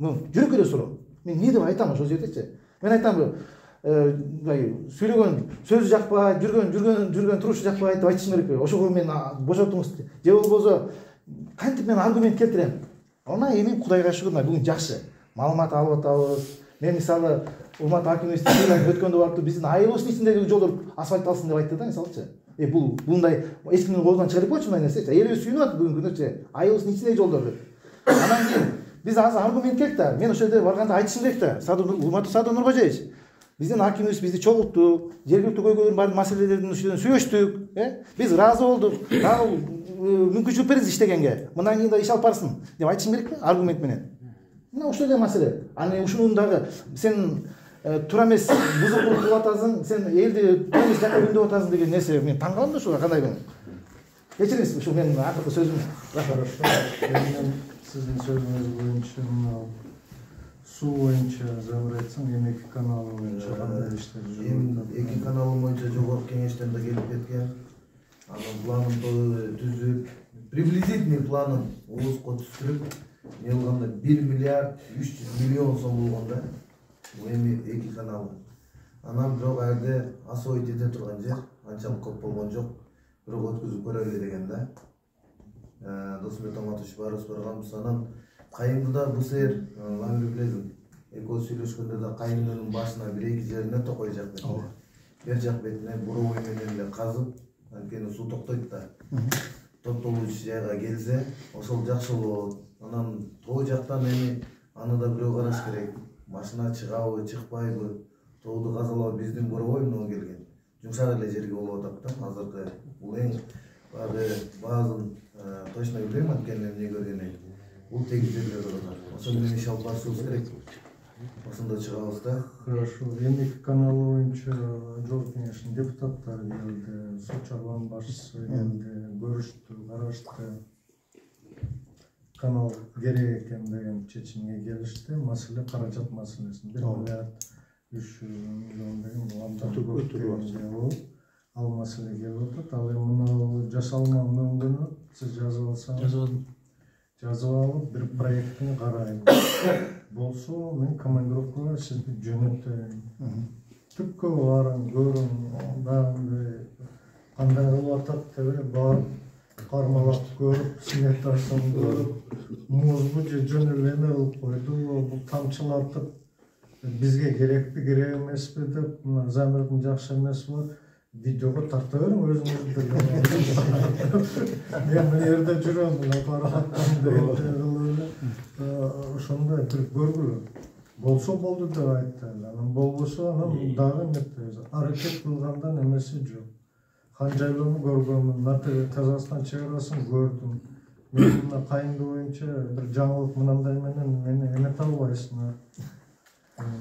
Жүрөк эле суроо. Мен не деп айтам ошол жердечи? Мен айтам, сүйлөгөн сөзү жакпайт, жүргөн турушу жакпайт деп айтышым керек. Ошого мен бошотуңуз же болбосо кантип мен аргумент келтирем. Ана эми Кудайга шүгүр, бүгүн жакшы маалымат алып атабыз. Мен мисалы урматтуу акимибиз өткөндө барып биздин айылыбыздын ичиндеги жолдор асфальтталсын деп айтты да, мисалычы. Бул мындай эч кимдин колунан чыга элбейт мындай нерсе. Элибиз сүйүнүп атат бүгүнкү күнүчө айылыбыздын ичиндеги жолдор деп. Анан кийин биз азыр аргумент керек да. Мен ошол жерде барганда айтышым керек да. Урматтуу Садыр Нуркожоевич, биздин акимибиз бизди чогултту, жергиликтүү көйгөйлөрдүн баардык маселелердин үстүнөн сүйлөштүк, биз ыраазы болдук. Дагы мүмкүнчүлүк бериңиз иштегенге. Мындан кийин да иш алып барсын деп айтышым керекпи аргумент менен. Мына ушул эле маселе. Аны ушунун дагы сен туура эмес бузукулук кылып атасың, сен элди туура эмес жакка үндөп атасың деген нерсе мен таң калам да ушуга кандай күн. Кечириңиз, ушул менин акыркы сөзүм. Хорошо. Мен сиздин сөзүңүз боюнча суу боюнча Замир айтсаң, эки каналы боюнча кандай иштер жүрүп атат? Эки каналы боюнча жогорку кеңештен да келип кеткен. Анын планын түзүп, приблизительный планын уузга түзүп, не кылганда 1 миллиард 300 миллион сом болгон да. Бул эми эки каналы. Анан бирок айрде освоить эте турган жер анчалык көп болгон жок. Бирок өткүзүп көрөлү деген да. Досмет Аматович барыбыз барганбыз. Анан кайымда бул сер Ламир билесиң, экөөбүз сүйлөшкөндө да кайымдын башына 1-2 жерине токой жак бетине. Бер жак бетине буровой менен эле казып, анткени суу токтойт да. Токтолуучу жайга келсе, ошол жакшы болот. Анан тоо жактан эми аны да бирөө караш керек. Машина чыгабы, чыкпайбы? Тоодо казалоо биздин буровой менен келген. Жумшак эле жерге болуп атат да азыркы. Бул эң баазын точно билбейм, анткени эмне көргөнүн. Бул тегиз жерлер болот. Ошол менен иш алып барышыбыз керек. Ошондо чыгабыз да. Хорошо. Эми каналы боюнча жол кеңешинин депутаттары келди, суу чарбанын башчысы келди, көрүштү, карашты. Канал керек экен деген чечимге келишти. Маселе каражат маселесин. 1 миллиард 300 миллион деген бул абдан ал маселе келип атат. Ал эми муну жасалмаган күнү сиз жазып алсаңыз. Жазып алып бир проекттин карайм. Болсо мен командировкага сизди жөнөтөйм. Түпкө барың, көрүң, дагы кандай кылып атат деп барып кармалап көрүп, сметасын көрүп, музбу же жөн эле эме кылып койду, бул тамчылатып бизге керекпи, керек эмеспи деп, мына Замирдин жакшы эмеси бар. Видеого тарта бериң өзүңүздү. Мен бул жерде жүрөм, карааттан ошондой бир көргүлө. Болсо болду деп айтты. Анан болбосо анан дагы эметебиз. Аракет кылгандан эмеси жок. Канжайлоону көргөнмүн, Натыгы Казакстан чегарасын көрдүм. Мен мына кайымды боюнча бир жаңылык мынандай менен мени эмете албайсыңар.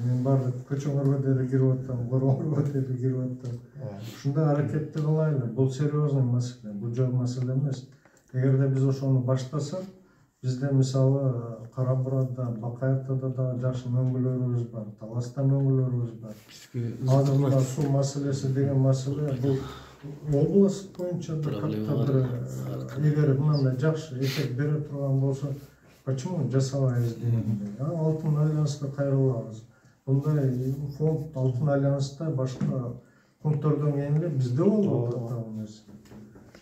Мен бардык көчөңөргө деле кирип атам, короңорго деле кирип атам. Ушундай аракетти кылайлы. Бул серьезный маселе, бул жок маселе эмес. Эгерде биз ошону баштасак, Бизде мисалы Кара Бурада, Бакаевтада да жакшы мөңгүлөрүбүз бар, Таласта мөңгүлөрүбүз бар. Азыр мына суу маселеси деген маселе бул область боюнча да катта бир эгер мындай жакшы эффект бере турган болсо, почему жасабайбыз дегендей. Алтын альянска кайрылабыз. Bunday fond Altın Alyans'ta başka fondlardan yenilir bizde oldu hatta mesela.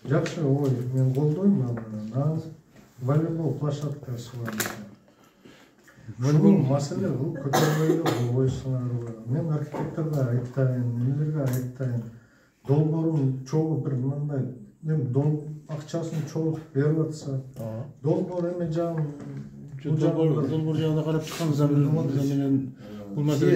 Жақсы ой, мен қолдаймын аны. Волейбол площадкасы бар. Бұл мәселе бұл көтермейлі бұл ой сыңары. Мен архитекторға айтайын, нелерге айтайын. Долборын чоғы бір мындай, ақшасын чоғы беріп атса. Долбор еме жағын. Долбор жағына қарап шыққан заменен бұл мәселе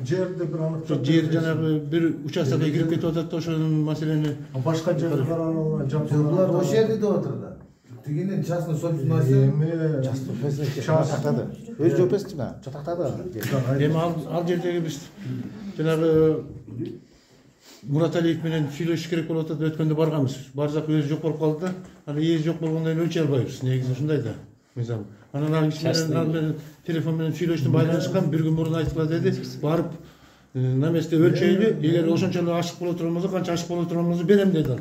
жерді бір анықтап. Жер жаңағы бір участокқа кіріп кетіп жатады, ошоның мәселені башка жерге каралган Жолдар ошол жерде деп отурду. Тигинин частный собственность. Жатактады. Өз жопесине жатактады. Эми ал жердеги биз жанагы Мурат Алиев менен сүйлөшүш керек болуп атат, өткөндө барганбыз. Барсак өзү жок болуп калды да. Аны ээси жок болгондон кийин өлчөй албайбыз. Негизи ушундай да. Мисалы, анан ал киши менен телефон менен сүйлөштүм, байланышкан, бир күн мурун айткыла деди. Барып на месте өлчөйлү, эгер ошончолук ашык боло турган болсо, канча ашык боло турган болсо берем деди ал.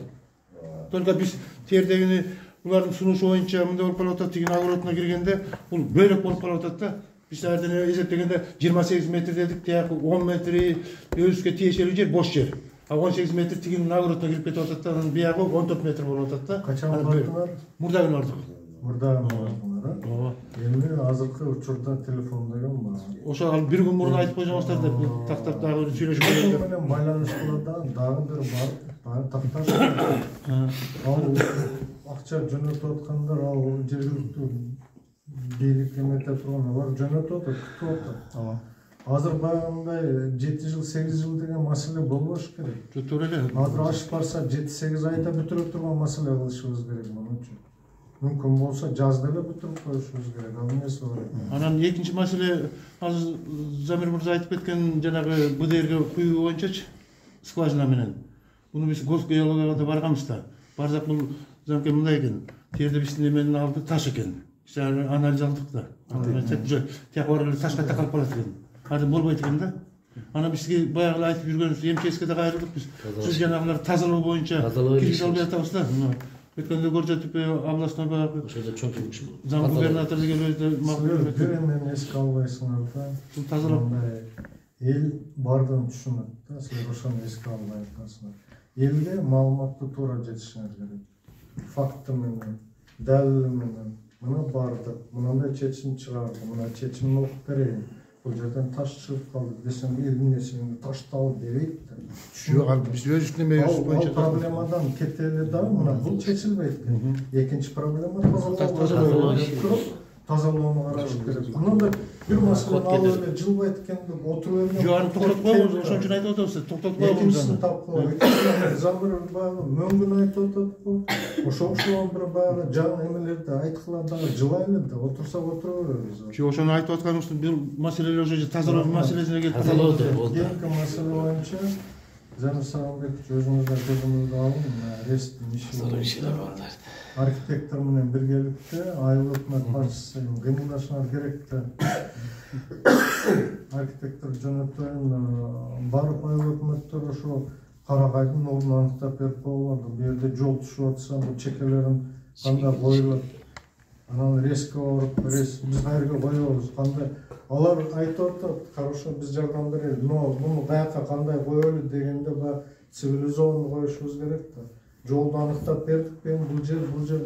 Только биз тердегини булардын сунушу боюнча мындай болуп калып атат, тигин огородуна киргенде бул бөлөк болуп калып атат да. Биз ардын эсептегенде 28 метр дедик, тияк 10 метри өзүбүзгө тиешелүү жер бош жер. А 18 метр тигин огородуна кирип кетип атат да, анын биягы 14 метр болуп атат да. Качан бардыңар? Мурда күн бардык. Мурда бардыңар, а? Эми азыркы учурда телефондогон бар. Ошо ал бир күн мурун айтып койсоңуздар деп тактап дагы сүйлөшүп келген менен байланыштырда дагы бир бар, такташ. Ал акча жөнөтүп аткандар, ал жергиликтүү бийлик эметип турган алар жөнөтүп атат, күтүп атат. Азыр баягындай 7 жыл, 8 жыл деген маселе болбош керек. Туура эле. Азыр ашып барса 7-8 айда бүтүрө турган маселе кылышыбыз керек муну үчүн. Мүмкүн болсо жазда эле бүтүрүп коюшубуз керек. Ал эмес бар. Анан экинчи маселе азыр Замир мырза айтып кеткен жанагы БДРге куюу боюнчачы скважина менен. Муну биз госгеологияга да барганбыз да. Барсак бул замке мындай экен. Терде биздин эменин алды таш экен. Биз анализ алдык да. Уже тияк бар эле ташка такалып калат экен. Азыр болбойт экен да. Ана бизге баягы айтып жүргөнбүз, МЧСке да кайрылдык биз. Сиз жанагылар тазалоо боюнча киргизе албай атабыз да. Өткөндө көрсөтүп областной баягы ошондо чоң кылыш. Зам губернатор деген өзү макулдуу. Мен эске албайсыңар да. Бул тазалоо эл бардыгын түшүнөт да, силер ошону эске албай атасыңар. Элге маалыматты туура жетишиңер керек. Факты менен, далили менен. Мына бардык, мындай чечим чыгарды, мына чечимди окуп берейин. Бул жерден таш чыгып калды десем, элдин несиңди ташталып дебейт да. Жок, ал биз өз үстүнө боюнча проблемадан кетели да, мына бул чечилбейт экен. Экинчи проблема тазалоону караш керек. Мындай бир маселе ал эле жылбайт экен деп отуруп эле. Жок, аны токтотуп коебуз, ошон үчүн айтып атабыз, токтотуп коебуз. Экинчисин тапкыла. Замир баягы мөңгүн айтып атат. Ошол бир баягы жаңы эмелерди айткыла дагы жылайлы да, отурсак отура беребиз. Жок, ошону айтып атканыбыз бул маселелер уже тазалоо маселесине келип калды. Кийинки маселе боюнча Замир Сагынбекович өзүңүздөн көзүңүздү алың, ресттин иши бар. Архитектор менен биргеликте айыл өкмөт башчысы кыймылдашыңар керек да. Архитектор жөнөтөйүн барып айыл өкмөттөр ошо Карагайдын ордун аныктап берип койгулады. Бу жерде жол түшүп атса, бул чекелерин кандай коюлат. Анан реске барып, биз кайерге коебуз, кандай алар айтып атат, хорошо биз жардам берели, но муну каяка кандай коелу дегенде цивилизованный коюшубуз керек да. Жолду аныктап бердик,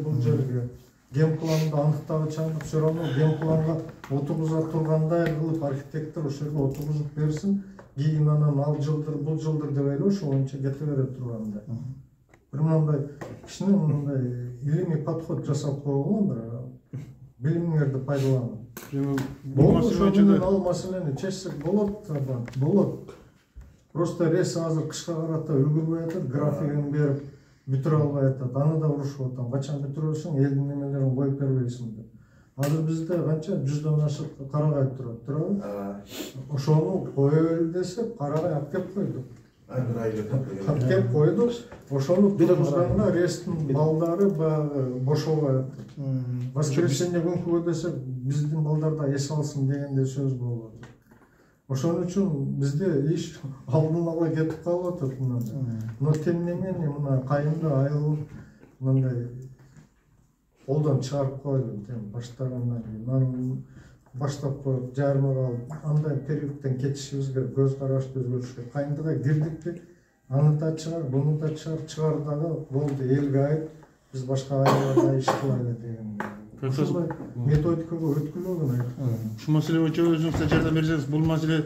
бул жерге. Генпланды аныктагы чаңдык все равно генпланга отургуза тургандай кылып архитектор ошол жерге отургузуп берсин. Кийин анан ал жылдыр, бул жылдыр деп эле ошо боюнча кете бере турганда. Бир мындай кичине мындай илимий подход жасап койгон, билимиңерди пайдаланып. Болбосо ал маселени чечсек болот. Просто рейс азыр кышка карата үлгүрбөй атат, графигин берип бүтүрө албай атат. Аны да урушуп атам. Качан бүтүрөсүң, элдин немелерин коюп бербейсиң деп. Азыр бизде канча 100дөн ашык Карагай турат, туурабы? Ошону коелу десек, Карагай алып келип койдук. бир айыл өкмөткө кеп койдук. Ошону тургузганда ресттин балдары баягы бошобой атты. Воскресенье күнкү десек, биздин балдар да эс алсын дегенде сөз болуп атат. Ошон үчүн бизде иш алдын ала кетип калып атат мындай. Но тем не менее мына кайымды айыл мындай колдон чыгарып койду тем баштагандан кийин. Анан баштап коюп жарымы калып, андай периодтон кетишибиз керек, көз карашты өзгөрүшкө. Кайындыга кирдикти, аны да чыгар, буну да чыгар дагы болду, элге айт, биз башка айылдарда иш кылайлы деген. Ушундай методикага өткүлөгөн айтып. Ушул маселе боюнча өзүңүз жардам берсеңиз, бул маселе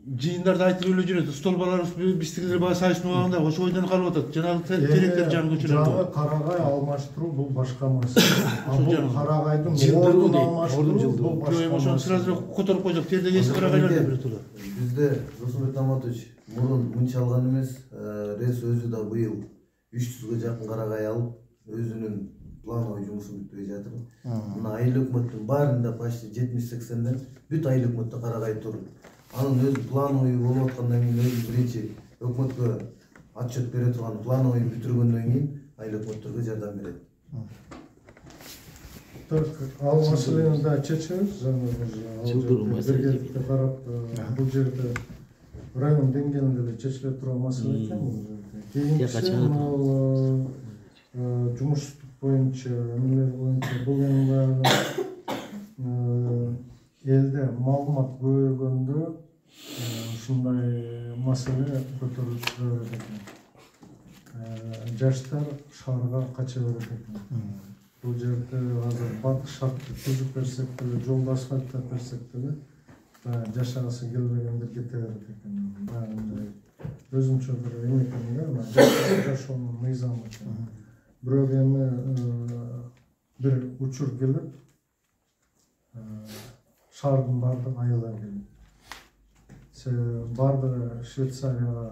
жыйындарда айтылып эле жүрөт. Столбаларыбыз биздикилер баягы сайыштын убагында ошо ойдон калып атат. Жанагы теректер жан көчүрөт. Жаңы карагай алмаштыруу бул башка маселе. Бул карагайдын ордун алмаштыруу бул башка маселе. Ошону сразу которуп койдук. Терде эски карагайлар да бир турат. Бизде Досмбек Аматович мурун мынча алган эмес, рес өзү да быйыл 300га жакын карагай алып, өзүнүн плановый жумушун бүтүрүп жатыр. Мына айыл өкмөттүн баарында почти 70-80ден бүт айыл өкмөттө карагай туруп. Анын өзү плановый болуп аткандан кийин өзү биринчи өкмөткө отчет бере турган плановый бүтүргөндөн кийин айыл өкмөттөргө жардам берет. Так, ал маселени да чечебиз. Биргеликте карап, бул жерде район деңгээлинде эле чечиле турган маселе экен бул жерде. Кийинчи ал жумуштук боюнча, эмелер боюнча бул эми элде маалымат көбөйгөндө ушундай маселе көтөрүлүп берет экен. Жаштар шаарга кача берет экен. Бул жерде азыр бардык шартты түзүп берсек деле, жолду асфальттап берсек деле, жашагысы келбегендер кете берет экен. Баягындай өзүнчө бир эме экен да, жашоонун мыйзамы экен. Бирок эми бир учур келип, шаардын бардык айылы келип. Бардыгы Швейцарияга,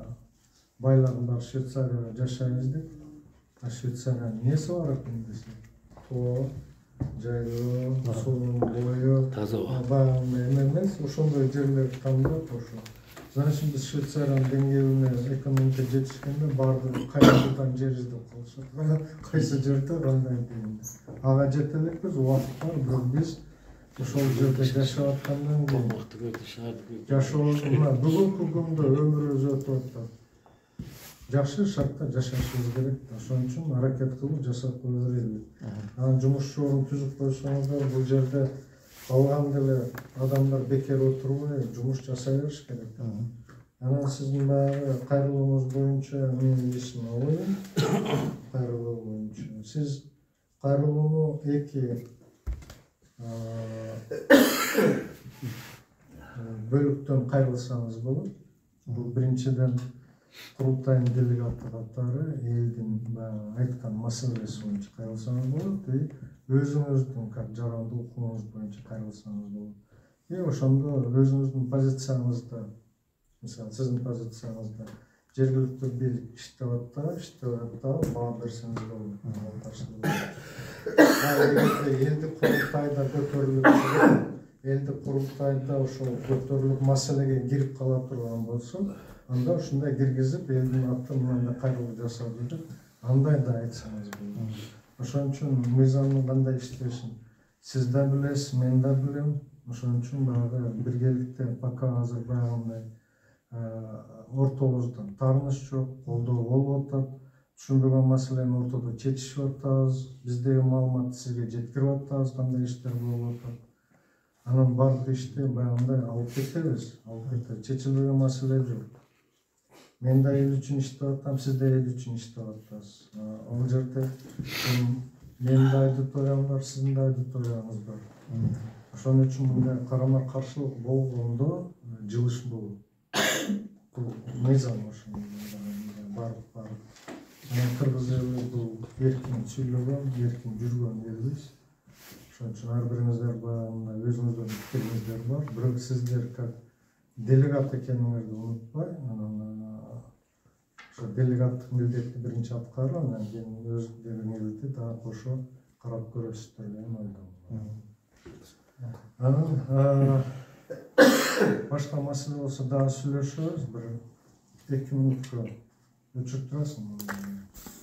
байлардын баары Швейцарияга жашайбыз деп. Швейцариянын эмеси бар экен десе. Тоо, жайлоо, суунун бою, таза баягындай эме эмес, ошондой жерлерди тандап ошо. Значит, биз Швейцариянын деңгээлине экономика жетишкенде бардыгы кайсыдан жер издеп калышат. Кайсы жерде кандай дегенде. Ага жете элекпиз, убакыт бар, бирок биз ошол жерде жашап аткандан кийин жашообузда бүгүнкү күндө өмүрүбүз өтүп атат. Жакшы шартта жашашыбыз керек. Ошон үчүн аракет кылып жашап кое берели. Анан жумуш орун түзүп койсоңуздар, бул жерде калган деле адамдар бекер отурбай жумуш жасай бериш керек. Анан сиздин баягы кайрылууңуз боюнча менин ишим алайын. Кайрылуу боюнча. Сиз кайрылууну эки бөлүктөн кайрылсаңыз болот. Бул биринчиден курултайдын делегаты катары элдин айткан маселеси боюнча кайрылсаңыз болот, өзүңүздүн как жарандуу укугуңуз боюнча кайрылсаңыз болот. Ошондо өзүңүздүн позицияңызда, мисалы сиздин позицияңызда жергиликтүү бийлик иштеп атат, баа берсеңиз болот. Элдик курултайда көтөрүлүп, элдик курултайда ошол көтөрүлүп маселеге кирип кала турган болсо, анда ушундай киргизип элдин атын мындай кайрылуу жасады деп андай да айтсаңыз болот. Ошон үчүн мыйзамдын кандай иштешин сиз да билесиз, мен да билем. Ошон үчүн баягы биргеликте пока азыр баягындай ортобузда тааныш жок, колдоо болуп атат. Түшүнбөгөн маселени ортодо чечишип атабыз. Биздеги маалыматты сизге жеткирип атабыз, кандай иштер болуп атат. Анан бардык ишти баягындай алып кетебиз. Чечилбеген маселе жок. Мен да эл үчүн иштеп атам, сиз да эл үчүн иштеп атасыз. Ал жерде менин да аудиториям бар, сиздин да аудиторияңыз бар. Ошон үчүн мындай карама каршылык болгондо жылыш болот. Бул мыйзам ошондой бар. Кыргыз эли бул эркин сүйлөгөн, эркин жүргөн элбиз. Ошон үчүн ар бириңиздер баягындай өзүңүздөрдүн пикириңиздер бар. Бирок сиздер как делегат экениңерди унутпай, ошо делегаттык милдетти биринчи аткарып, анан кийин өздөрүңүздү дагы кошо карап көрөсүздөр деген ойдомун. Анан башка маселе болсо дагы сүйлөшөбүз. Бир 2 минутка өчүрүп турасың.